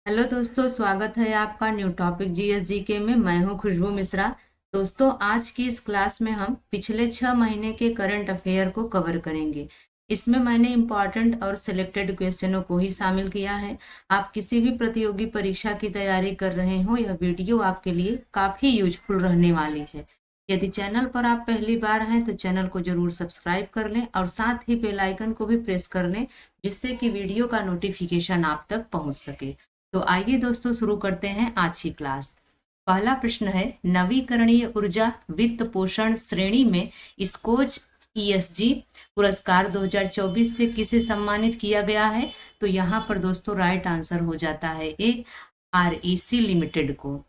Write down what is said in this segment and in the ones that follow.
Hello दोस्तों, स्वागत है आपका न्यू टॉपिक जीएसजीके में। मैं हूं खुशबू मिश्रा। दोस्तों, आज की इस क्लास में हम पिछले 6 महीने के करंट अफेयर को कवर करेंगे। इसमें मैंने इम्पॉर्टेंट और सिलेक्टेड क्वेश्चनों को ही शामिल किया है। आप किसी भी प्रतियोगी परीक्षा की तैयारी कर रहे हो, यह वीडियो आपके लिए काफ़ी यूजफुल रहने वाली है। यदि चैनल पर आप पहली बार हैं तो चैनल को जरूर सब्सक्राइब कर लें और साथ ही बेल आइकन को भी प्रेस कर लें, जिससे कि वीडियो का नोटिफिकेशन आप तक पहुंच सके। तो आइए दोस्तों, शुरू करते हैं आज की क्लास। पहला प्रश्न है, नवीकरणीय ऊर्जा वित्त पोषण श्रेणी में स्कोच ईएसजी पुरस्कार 2024 से किसे सम्मानित किया गया है? तो यहाँ पर दोस्तों राइट आंसर हो जाता है ए, आरईसी लिमिटेड को।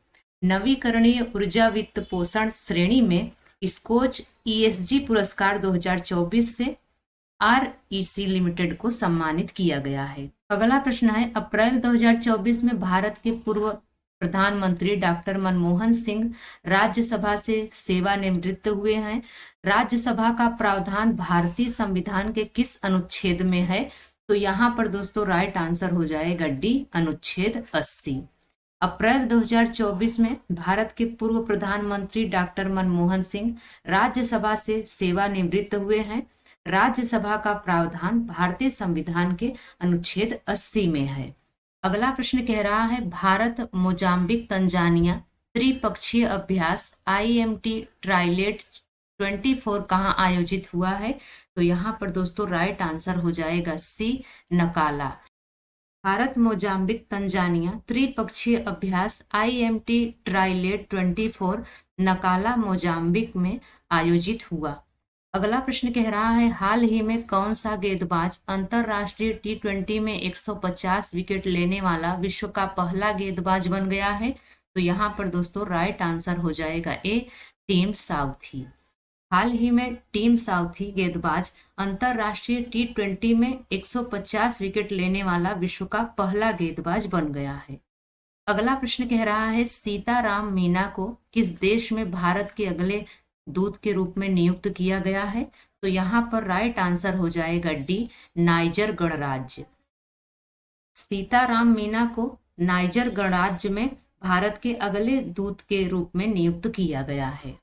नवीकरणीय ऊर्जा वित्त पोषण श्रेणी में स्कोच ईएसजी पुरस्कार 2024 से आरईसी लिमिटेड को सम्मानित किया गया है। अगला प्रश्न है, अप्रैल 2024 में भारत के पूर्व प्रधानमंत्री डॉक्टर मनमोहन सिंह राज्यसभा से सेवानिवृत्त हुए हैं। राज्यसभा का प्रावधान भारतीय संविधान के किस अनुच्छेद में है? तो यहाँ पर दोस्तों राइट आंसर हो जाएगा डी, अनुच्छेद 80। अप्रैल 2024 में भारत के पूर्व प्रधानमंत्री डॉक्टर मनमोहन सिंह राज्यसभा से सेवानिवृत्त हुए हैं। राज्यसभा का प्रावधान भारतीय संविधान के अनुच्छेद 80 में है। अगला प्रश्न कह रहा है, भारत मोजाम्बिक तंजानिया त्रिपक्षीय अभ्यास IMT ट्राइलेट 24 कहाँ आयोजित हुआ है? तो यहाँ पर दोस्तों राइट आंसर हो जाएगा सी, नकाला। भारत मोजाम्बिक तंजानिया त्रिपक्षीय अभ्यास IMT ट्राइलेट 24 नकाला मोजाम्बिक में आयोजित हुआ। अगला प्रश्न कह रहा है, हाल ही में कौन सा गेंदबाज अंतरराष्ट्रीय T20 में 150 विकेट लेने वाला विश्व का पहला गेंदबाज बन गया है? तो यहाँ पर दोस्तों राइट आंसर हो जाएगा ए, टिम साउथी। हाल ही में टिम साउथी गेंदबाज अंतरराष्ट्रीय T20 में 150 विकेट लेने वाला विश्व का पहला गेंदबाज बन गया है। अगला प्रश्न कह रहा है, सीताराम मीना को किस देश में भारत के अगले दूत के रूप में नियुक्त किया गया है? तो यहाँ पर राइट आंसर हो जाएगा डी, नाइजर गणराज्य। सीताराम मीना को नाइजर गणराज्य में भारत के अगले दूत के रूप में नियुक्त किया गया है।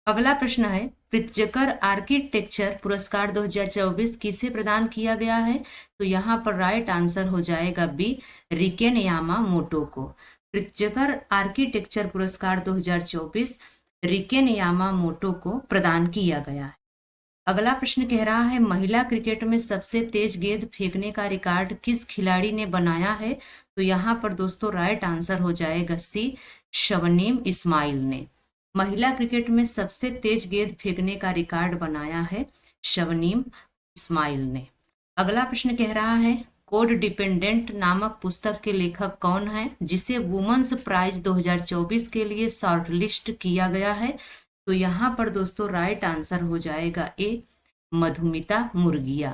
अगला प्रश्न है, प्रित्जकर आर्किटेक्चर पुरस्कार 2024 किसे प्रदान किया गया है? तो यहाँ पर राइट आंसर हो जाएगा बी, रिकेन यामामोटो को। प्रित्जकर आर्किटेक्चर पुरस्कार 2024 रिकेन यामामोटो को प्रदान किया गया है। अगला प्रश्न कह रहा है, महिला क्रिकेट में सबसे तेज गेंद फेंकने का रिकॉर्ड किस खिलाड़ी ने बनाया है? तो यहाँ पर दोस्तों राइट आंसर हो जाएगा सी, शवनीम इस्माइल ने। महिला क्रिकेट में सबसे तेज गेंद फेंकने का रिकॉर्ड बनाया है शवनीम इस्माइल ने। अगला प्रश्न कह रहा है, कोड डिपेंडेंट नामक पुस्तक के लेखक कौन है, जिसे वुमेन्स प्राइज 2024 के लिए शॉर्टलिस्ट किया गया है? तो यहाँ पर दोस्तों राइट आंसर हो जाएगा ए, मधुमिता मुर्गिया।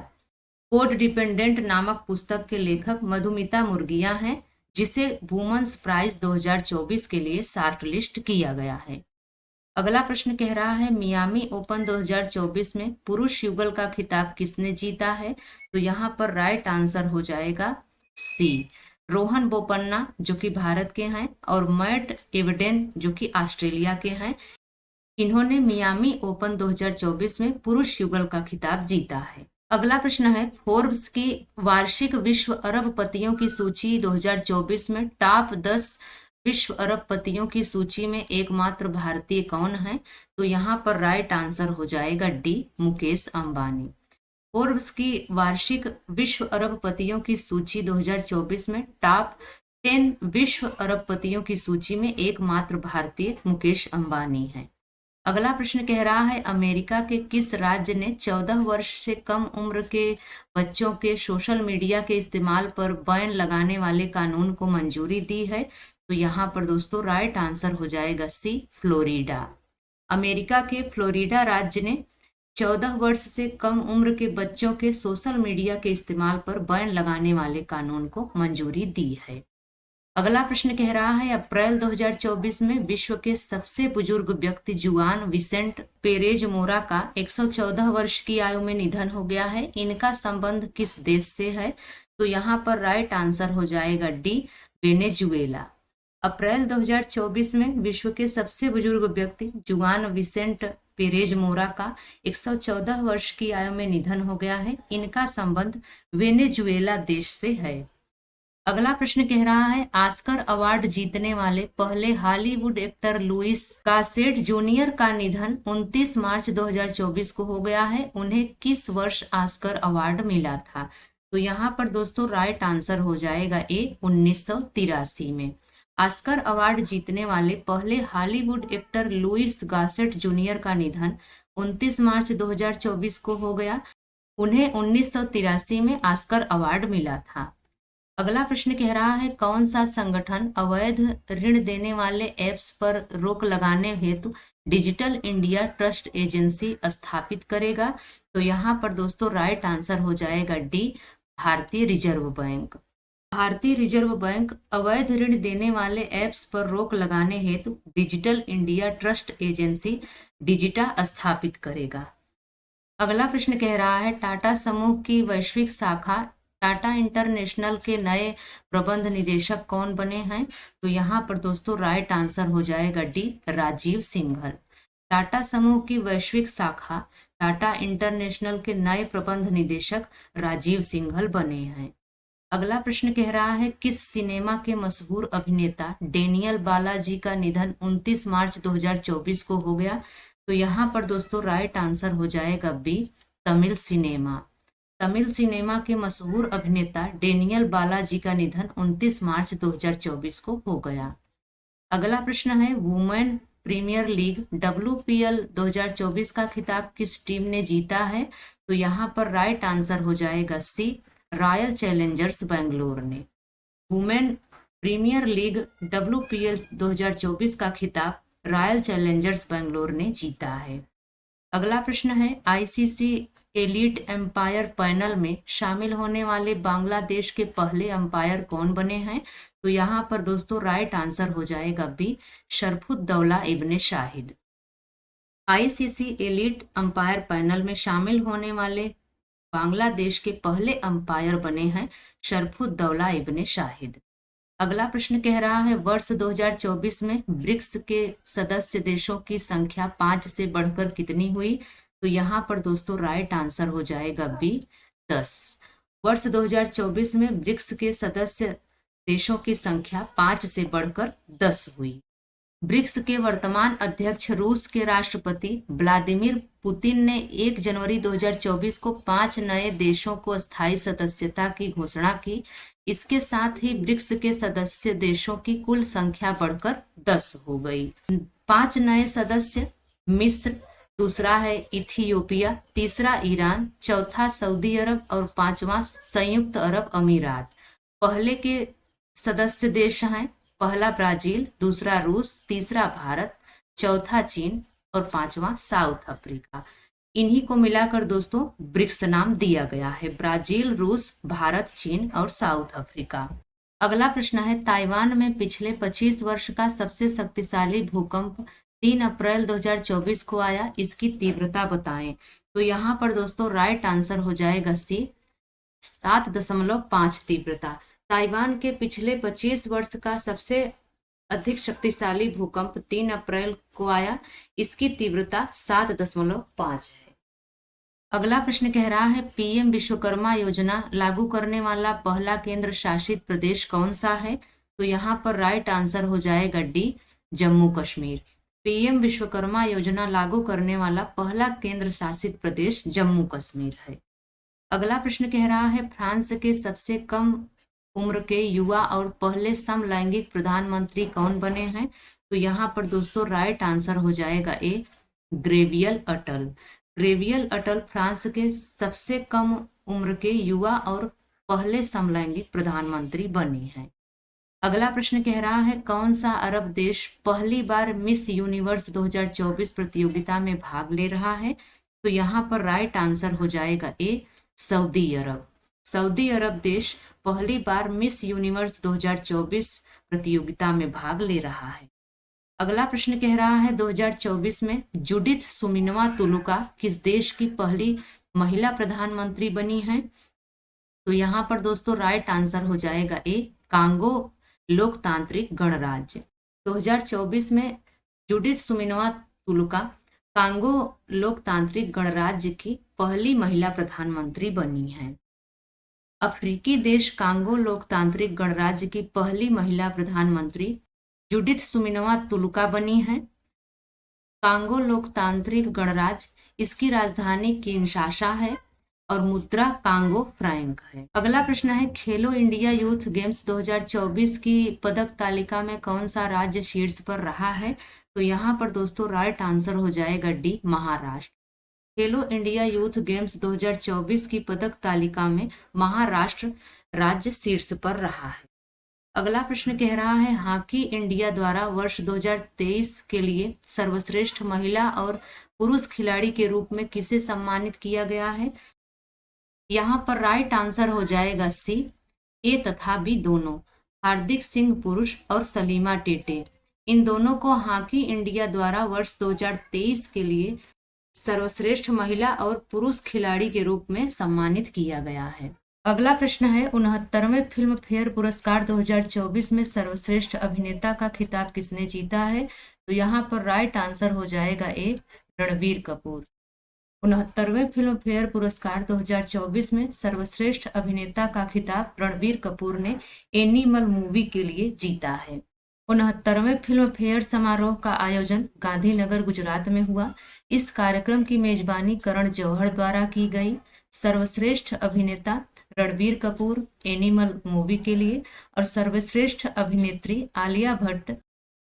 कोड डिपेंडेंट नामक पुस्तक के लेखक मधुमिता मुर्गिया हैं, जिसे वुमेन्स प्राइज 2024 के लिए शॉर्टलिस्ट किया गया है। अगला प्रश्न कह रहा है, मियामी ओपन 2024 में पुरुष युगल का खिताब किसने जीता है? तो यहाँ पर राइट आंसर हो जाएगा सी, रोहन बोपन्ना जो कि भारत के हैं और मैट एवडेन जो कि ऑस्ट्रेलिया के हैं। इन्होंने मियामी ओपन 2024 में पुरुष युगल का खिताब जीता है। अगला प्रश्न है, फोर्ब्स की वार्षिक विश्व अरबपतियों की सूची 2024 में टॉप 10 विश्व अरबपतियों की सूची में एकमात्र भारतीय कौन है? तो यहाँ पर राइट आंसर हो जाएगा डी, मुकेश अंबानी। फोर्ब्स की वार्षिक विश्व अरबपतियों की सूची 2024 में टॉप 10 विश्व अरबपतियों की सूची में एकमात्र भारतीय मुकेश अंबानी है। अगला प्रश्न कह रहा है, अमेरिका के किस राज्य ने 14 वर्ष से कम उम्र के बच्चों के सोशल मीडिया के इस्तेमाल पर बैन लगाने वाले कानून को मंजूरी दी है? तो यहाँ पर दोस्तों राइट आंसर हो जाएगा सी, फ्लोरिडा। अमेरिका के फ्लोरिडा राज्य ने 14 वर्ष से कम उम्र के बच्चों के सोशल मीडिया के इस्तेमाल पर बैन लगाने वाले कानून को मंजूरी दी है। अगला प्रश्न कह रहा है, अप्रैल 2024 में विश्व के सबसे बुजुर्ग व्यक्ति जुआन विसेंट पेरेज मोरा का 114 वर्ष की आयु में निधन हो गया है। इनका संबंध किस देश से है? तो यहाँ पर राइट आंसर हो जाएगा डी, वेनेजुएला। अप्रैल 2024 में विश्व के सबसे बुजुर्ग व्यक्ति जुआन विसेंट पेरेज मोरा का 114 वर्ष की आयु में निधन हो गया है। इनका संबंध वेनेजुएला देश से है। अगला प्रश्न कह रहा है, ऑस्कर अवार्ड जीतने वाले पहले हॉलीवुड एक्टर लुइस गासेट जूनियर का निधन 29 मार्च 2024 को हो गया है। उन्हें किस वर्ष ऑस्कर अवार्ड मिला था? तो यहाँ पर दोस्तों राइट आंसर हो जाएगा ए 1983 में। ऑस्कर अवार्ड जीतने वाले पहले हॉलीवुड एक्टर लुइस गासेट जूनियर का निधन 29 मार्च 2024 को हो गया। उन्हें 1983 में ऑस्कर अवार्ड मिला था। अगला प्रश्न कह रहा है, कौन सा संगठन अवैध ऋण देने वाले ऐप्स पर रोक लगाने हेतु डिजिटल इंडिया ट्रस्ट एजेंसी स्थापित करेगा? तो यहाँ पर दोस्तों राइट आंसर हो जाएगा डी, भारतीय रिजर्व बैंक। भारतीय रिजर्व बैंक अवैध ऋण देने वाले ऐप्स पर रोक लगाने हेतु डिजिटल इंडिया ट्रस्ट एजेंसी डिजिटा स्थापित करेगा। अगला प्रश्न कह रहा है, टाटा समूह की वैश्विक शाखा टाटा इंटरनेशनल के नए प्रबंध निदेशक कौन बने हैं? तो यहाँ पर दोस्तों राइट आंसर हो जाएगा डी, राजीव सिंघल। टाटा समूह की वैश्विक शाखा टाटा इंटरनेशनल के नए प्रबंध निदेशक राजीव सिंघल बने हैं। अगला प्रश्न कह रहा है, किस सिनेमा के मशहूर अभिनेता डेनियल बालाजी का निधन 29 मार्च 2024 को हो गया? तो यहाँ पर दोस्तों राइट आंसर हो जाएगा B, Tamil cinema. Tamil cinema के मशहूर अभिनेता डेनियल बालाजी का निधन 29 मार्च 2024 को हो गया। अगला प्रश्न है, वुमेन प्रीमियर लीग WPL 2024 का खिताब किस टीम ने जीता है? तो यहाँ पर राइट आंसर हो जाएगा सी, रॉयल चैलेंजर्स बेंगलोर ने। वुमेन प्रीमियर लीग WPL 2024 का खिताब रॉयल चैलेंजर्स बेंगलोर ने जीता है। अगला प्रश्न है, ICC एलीट एम्पायर पैनल में शामिल होने वाले बांग्लादेश के पहले अंपायर कौन बने हैं? तो यहाँ पर दोस्तों राइट आंसर हो जाएगा B, Sharfuddoula Ibne Shahid. ICC elite umpire panel में शामिल होने वाले बांग्लादेश के पहले अंपायर बने हैं शरफुद्दौला इब्ने शाहिद। अगला प्रश्न कह रहा है, वर्ष 2024 में ब्रिक्स के सदस्य देशों की संख्या 5 से बढ़कर कितनी हुई? तो यहाँ पर दोस्तों राइट आंसर हो जाएगा बी, 10। वर्ष 2024 में ब्रिक्स के सदस्य देशों की संख्या 5 से बढ़कर 10 हुई। ब्रिक्स के वर्तमान अध्यक्ष रूस के राष्ट्रपति व्लादिमीर पुतिन ने 1 जनवरी 2024 को 5 नए देशों को स्थायी सदस्यता की घोषणा की। इसके साथ ही ब्रिक्स के सदस्य देशों की कुल संख्या बढ़कर 10 हो गई। 5 नए सदस्य मिस्र, दूसरा है इथियोपिया, तीसरा ईरान, चौथा सऊदी अरब और 5वां संयुक्त अरब अमीरात। पहले के सदस्य देश हैं, पहला ब्राजील, दूसरा रूस, तीसरा भारत, चौथा चीन और 5वां साउथ अफ्रीका। इन्हीं को मिलाकर दोस्तों ब्रिक्स नाम दिया गया है, ब्राजील, रूस, भारत, चीन और साउथ अफ्रीका। अगला प्रश्न है, ताइवान में पिछले 25 वर्ष का सबसे शक्तिशाली भूकंप 3 अप्रैल 2024 को आया, इसकी तीव्रता बताएं। तो यहाँ पर दोस्तों राइट आंसर हो जाएगा सी, 7.5 तीव्रता। ताइवान के पिछले 25 वर्ष का सबसे अधिक शक्तिशाली भूकंप 3 अप्रैल को आया, इसकी तीव्रता 7.5 है। अगला प्रश्न कह रहा है, PM विश्वकर्मा योजना लागू करने वाला पहला केंद्र शासित प्रदेश कौन सा है? तो यहाँ पर राइट आंसर हो जाएगा डी, जम्मू कश्मीर। PM विश्वकर्मा योजना लागू करने वाला पहला केंद्र शासित प्रदेश जम्मू कश्मीर है। अगला प्रश्न कह रहा है, फ्रांस के सबसे कम उम्र के युवा और पहले समलैंगिक प्रधानमंत्री कौन बने हैं? तो यहाँ पर दोस्तों राइट आंसर हो जाएगा ए, ग्रेवियल अटल। ग्रेवियल अटल फ्रांस के सबसे कम उम्र के युवा और पहले समलैंगिक प्रधानमंत्री बने हैं। अगला प्रश्न कह रहा है, कौन सा अरब देश पहली बार मिस यूनिवर्स 2024 प्रतियोगिता में भाग ले रहा है? तो यहाँ पर राइट आंसर हो जाएगा ए, सऊदी अरब। सऊदी अरब देश पहली बार मिस यूनिवर्स 2024 प्रतियोगिता में भाग ले रहा है। अगला प्रश्न कह रहा है, 2024 में जुडिथ सुमिनवा तुलुका किस देश की पहली महिला प्रधानमंत्री बनी है? तो यहाँ पर दोस्तों राइट आंसर हो जाएगा ए, कांगो लोकतांत्रिक गणराज्य। 2024 में जूडिथ सुमिनवा तुलुका कांगो लोकतांत्रिक गणराज्य की पहली महिला प्रधानमंत्री बनी हैं। अफ्रीकी देश कांगो लोकतांत्रिक गणराज्य की पहली महिला प्रधानमंत्री जूडिथ सुमिनवा तुलुका बनी हैं। कांगो लोकतांत्रिक गणराज्य, इसकी राजधानी किनशासा है और मुद्रा कांगो फ्रैंक है। अगला प्रश्न है, खेलो इंडिया यूथ गेम्स 2024 की पदक तालिका में कौन सा राज्य शीर्ष पर रहा है? तो यहाँ पर दोस्तों राइट आंसर हो जाएगा डी, महाराष्ट्र। खेलो इंडिया यूथ गेम्स 2024 की पदक तालिका में महाराष्ट्र राज्य शीर्ष पर रहा है। अगला प्रश्न कह रहा है, हॉकी इंडिया द्वारा वर्ष 2023 के लिए सर्वश्रेष्ठ महिला और पुरुष खिलाड़ी के रूप में किसे सम्मानित किया गया है? यहाँ पर राइट आंसर हो जाएगा सी, ए तथा बी दोनों। हार्दिक सिंह पुरुष और सलीमा टेटे, इन दोनों को हॉकी इंडिया द्वारा वर्ष 2023 के लिए सर्वश्रेष्ठ महिला और पुरुष खिलाड़ी के रूप में सम्मानित किया गया है। अगला प्रश्न है, 69वें फिल्म फेयर पुरस्कार 2024 में सर्वश्रेष्ठ अभिनेता का खिताब किसने जीता है? तो यहाँ पर राइट आंसर हो जाएगा ए, रणबीर कपूर। 69वें फिल्म फेयर पुरस्कार 2024 में सर्वश्रेष्ठ अभिनेता का खिताब रणबीर कपूर ने एनिमल मूवी के लिए जीता है। 69वें फिल्म फेयर समारोह का आयोजन गांधीनगर गुजरात में हुआ। इस कार्यक्रम की मेजबानी करण जौहर द्वारा की गई। सर्वश्रेष्ठ अभिनेता रणबीर कपूर एनिमल मूवी के लिए और सर्वश्रेष्ठ अभिनेत्री आलिया भट्ट,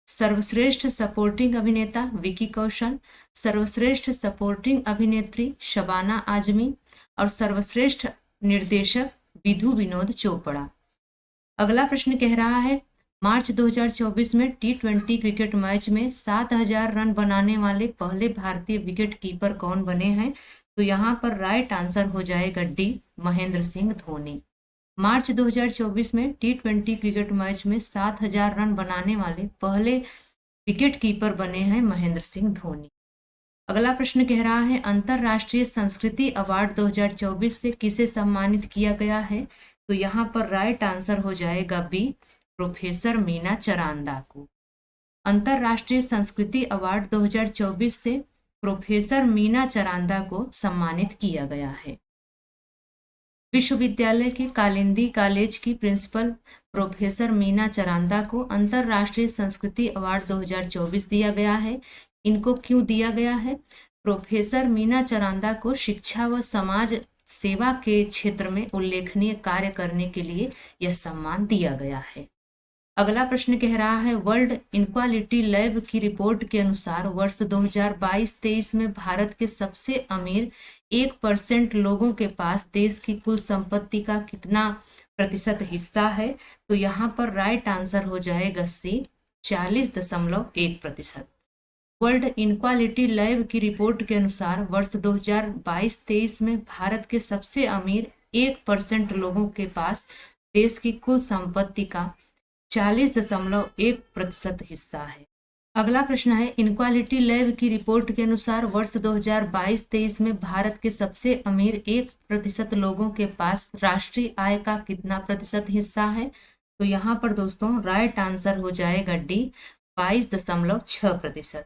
सर्वश्रेष्ठ सपोर्टिंग अभिनेता विकी कौशल, सर्वश्रेष्ठ सपोर्टिंग अभिनेत्री शबाना आजमी और सर्वश्रेष्ठ निर्देशक विधु विनोद चोपड़ा। अगला प्रश्न कह रहा है, मार्च 2024 में T20 क्रिकेट मैच में 7000 रन बनाने वाले पहले भारतीय विकेट कीपर कौन बने हैं? तो यहाँ पर राइट आंसर हो जाएगा डी, महेंद्र सिंह धोनी। मार्च 2024 में T20 क्रिकेट मैच में 7000 रन बनाने वाले पहले विकेट कीपर बने हैं महेंद्र सिंह धोनी। अगला प्रश्न कह रहा है, अंतरराष्ट्रीय संस्कृति अवार्ड 2024 से किसे सम्मानित किया गया है? तो यहाँ पर राइट आंसर हो जाएगा बी, प्रोफेसर मीना चरांदा को। अंतरराष्ट्रीय संस्कृति अवार्ड 2024 से प्रोफेसर मीना चरांदा को सम्मानित किया गया है। विश्वविद्यालय के कालिंदी कॉलेज की प्रिंसिपल प्रोफेसर मीना चरांदा को अंतरराष्ट्रीय संस्कृति अवार्ड 2024 दिया गया है। इनको क्यों दिया गया है? प्रोफेसर मीना चरांदा को शिक्षा व समाज सेवा के क्षेत्र में उल्लेखनीय कार्य करने के लिए यह सम्मान दिया गया है। अगला प्रश्न कह रहा है, वर्ल्ड इनक्वालिटी लैब की रिपोर्ट के अनुसार वर्ष 2022-23 में भारत के सबसे अमीर 1% लोगों के पास देश की कुल संपत्ति का कितना प्रतिशत हिस्सा है? तो यहाँ पर राइट आंसर हो जाएगा सी, 40.1%। वर्ल्ड इनक्वालिटी लैब की रिपोर्ट के अनुसार वर्ष 2022-23 में भारत के सबसे अमीर 1% लोगों के पास देश की कुल संपत्ति का 40.1% हिस्सा है। अगला प्रश्न है, इनक्वालिटी लैब की रिपोर्ट के अनुसार वर्ष 2022-23 में भारत के सबसे अमीर 1% लोगों के पास राष्ट्रीय आय का कितना प्रतिशत हिस्सा है? तो यहाँ पर दोस्तों राइट आंसर हो जाएगा डी, 22.6%।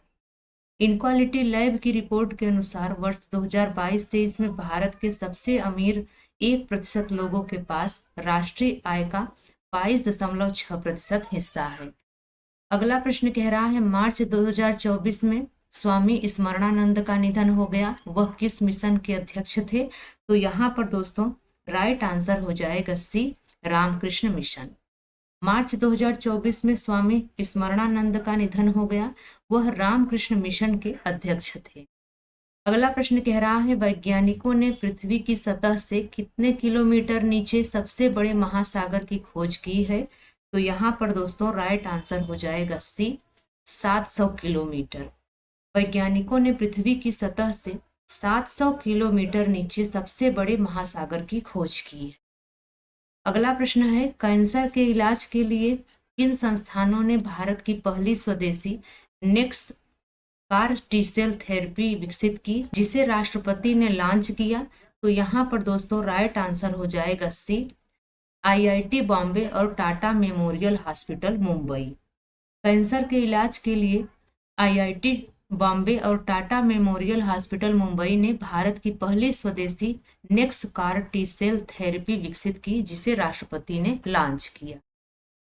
इनक्वालिटी लैब की रिपोर्ट के अनुसार वर्ष 2022-23 में भारत के सबसे अमीर 1% लोगों के पास राष्ट्रीय आय का 22.6% हिस्सा है। अगला प्रश्न कह रहा है, मार्च 2024 में स्वामी स्मरणानंद का निधन हो गया, वह किस मिशन के अध्यक्ष थे? तो यहाँ पर दोस्तों राइट आंसर हो जाएगा सी, रामकृष्ण मिशन। मार्च 2024 में स्वामी स्मरणानंद का निधन हो गया, वह रामकृष्ण मिशन के अध्यक्ष थे। अगला प्रश्न कह रहा है, वैज्ञानिकों ने पृथ्वी की सतह से कितने किलोमीटर नीचे सबसे बड़े महासागर की खोज की है? तो यहाँ पर दोस्तों राइट आंसर हो जाएगा सी, 700 किलोमीटर। वैज्ञानिकों ने पृथ्वी की सतह से 700 किलोमीटर नीचे सबसे बड़े महासागर की खोज की है। अगला प्रश्न है, कैंसर के इलाज के लिए किन संस्थानों ने भारत की पहली स्वदेशी next car T cell therapy विकसित की, जिसे राष्ट्रपति ने लॉन्च किया? तो यहाँ पर दोस्तों राइट आंसर हो जाएगा सी, आईआईटी बॉम्बे और Tata memorial hospital Mumbai. Cancer के इलाज के लिए आईआईटी बॉम्बे और टाटा मेमोरियल हॉस्पिटल मुंबई ने भारत की पहली स्वदेशी next car T cell therapy विकसित की, जिसे राष्ट्रपति ने लॉन्च किया।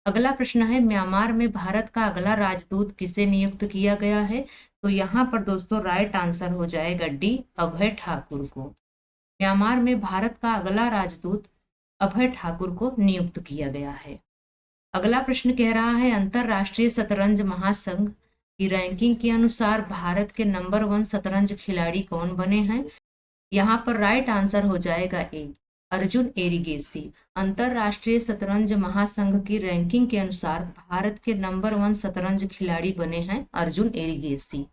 अगला प्रश्न है, म्यांमार में भारत का अगला राजदूत किसे नियुक्त किया गया है? तो यहाँ पर दोस्तों राइट आंसर हो जाएगा डी, अभय ठाकुर को। म्यांमार में भारत का अगला राजदूत अभय ठाकुर को नियुक्त किया गया है। अगला प्रश्न कह रहा है, अंतरराष्ट्रीय शतरंज महासंघ की रैंकिंग के अनुसार भारत के नंबर 1 शतरंज खिलाड़ी कौन बने हैं? यहाँ पर राइट आंसर हो जाएगा ए, अर्जुन एरिगेसी। अंतरराष्ट्रीय शतरंज महासंघ की रैंकिंग के अनुसार भारत के नंबर 1 शतरंज खिलाड़ी बने हैं अर्जुन एरिगेसी।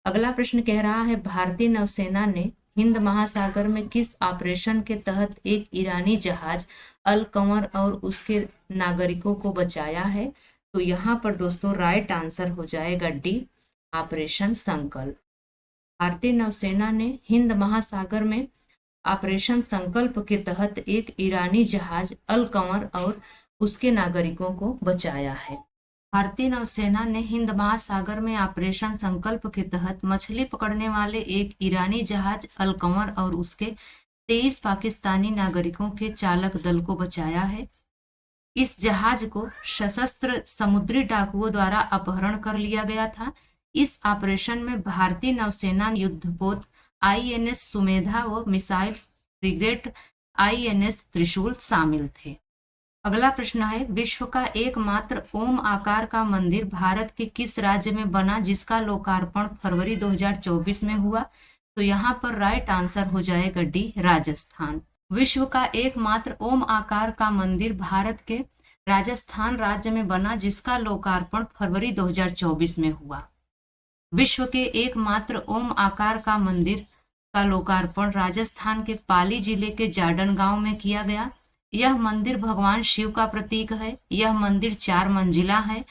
अगला प्रश्न कह रहा है, भारतीय नौसेना ने हिंद महासागर में किस ऑपरेशन के तहत एक ईरानी जहाज अल कंवर और उसके नागरिकों को बचाया है? तो यहाँ पर दोस्तों राइट आंसर हो जाएगा डी, ऑपरेशन संकल्प। भारतीय नौसेना ने हिंद महासागर में ऑपरेशन संकल्प के तहत एक ईरानी जहाज अल कंवर और उसके नागरिकों को बचाया है। भारतीय नौसेना ने हिंद महासागर में ऑपरेशन संकल्प के तहत मछली पकड़ने वाले एक ईरानी जहाज अल कंवर और उसके 23 पाकिस्तानी नागरिकों के चालक दल को बचाया है। इस जहाज को सशस्त्र समुद्री डाकुओं द्वारा अपहरण कर लिया गया था। इस ऑपरेशन में भारतीय नौसेना युद्धपोत आईएनएस सुमेधा व मिसाइल फ्रिगेट आईएनएस त्रिशूल शामिल थे। अगला प्रश्न है, विश्व का एकमात्र ओम आकार का मंदिर भारत के किस राज्य में बना, जिसका लोकार्पण फरवरी 2024 में हुआ? तो यहाँ पर राइट आंसर हो जाएगा डी, राजस्थान। विश्व का एकमात्र ओम आकार का मंदिर भारत के राजस्थान राज्य में बना, जिसका लोकार्पण फरवरी 2024 में हुआ। विश्व के एकमात्र ओम आकार का मंदिर का लोकार्पण राजस्थान के पाली जिले के जाडन गांव में किया गया। यह मंदिर भगवान शिव का प्रतीक है। यह मंदिर 4 मंजिला है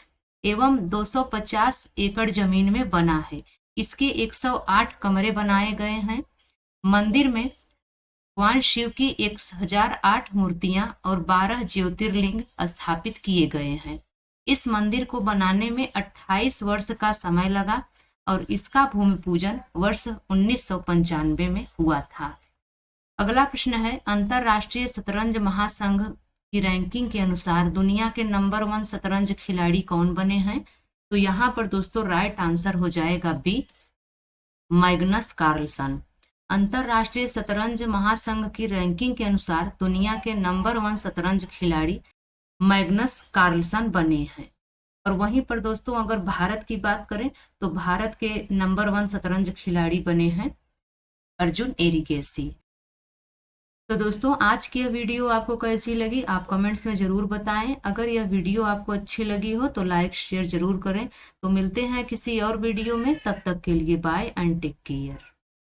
एवं 250 एकड़ जमीन में बना है। इसके 108 कमरे बनाए गए हैं। मंदिर में भगवान शिव की 1008 मूर्तियां और 12 ज्योतिर्लिंग स्थापित किए गए हैं। इस मंदिर को बनाने में 28 वर्ष का समय लगा और इसका भूमि पूजन वर्ष 1995 में हुआ था। अगला प्रश्न है, अंतरराष्ट्रीय शतरंज महासंघ की रैंकिंग के अनुसार दुनिया के नंबर 1 शतरंज खिलाड़ी कौन बने हैं? तो यहाँ पर दोस्तों राइट आंसर हो जाएगा बी, मैग्नस कार्लसन। अंतरराष्ट्रीय शतरंज महासंघ की रैंकिंग के अनुसार दुनिया के नंबर 1 शतरंज खिलाड़ी मैग्नस कार्लसन बने हैं। और वहीं पर दोस्तों अगर भारत की बात करें तो भारत के नंबर 1 शतरंज खिलाड़ी बने हैं अर्जुन एरिगेसी। तो दोस्तों आज की यह वीडियो आपको कैसी लगी आप कमेंट्स में ज़रूर बताएं। अगर यह वीडियो आपको अच्छी लगी हो तो लाइक शेयर ज़रूर करें। तो मिलते हैं किसी और वीडियो में, तब तक के लिए बाय एंड टेक केयर।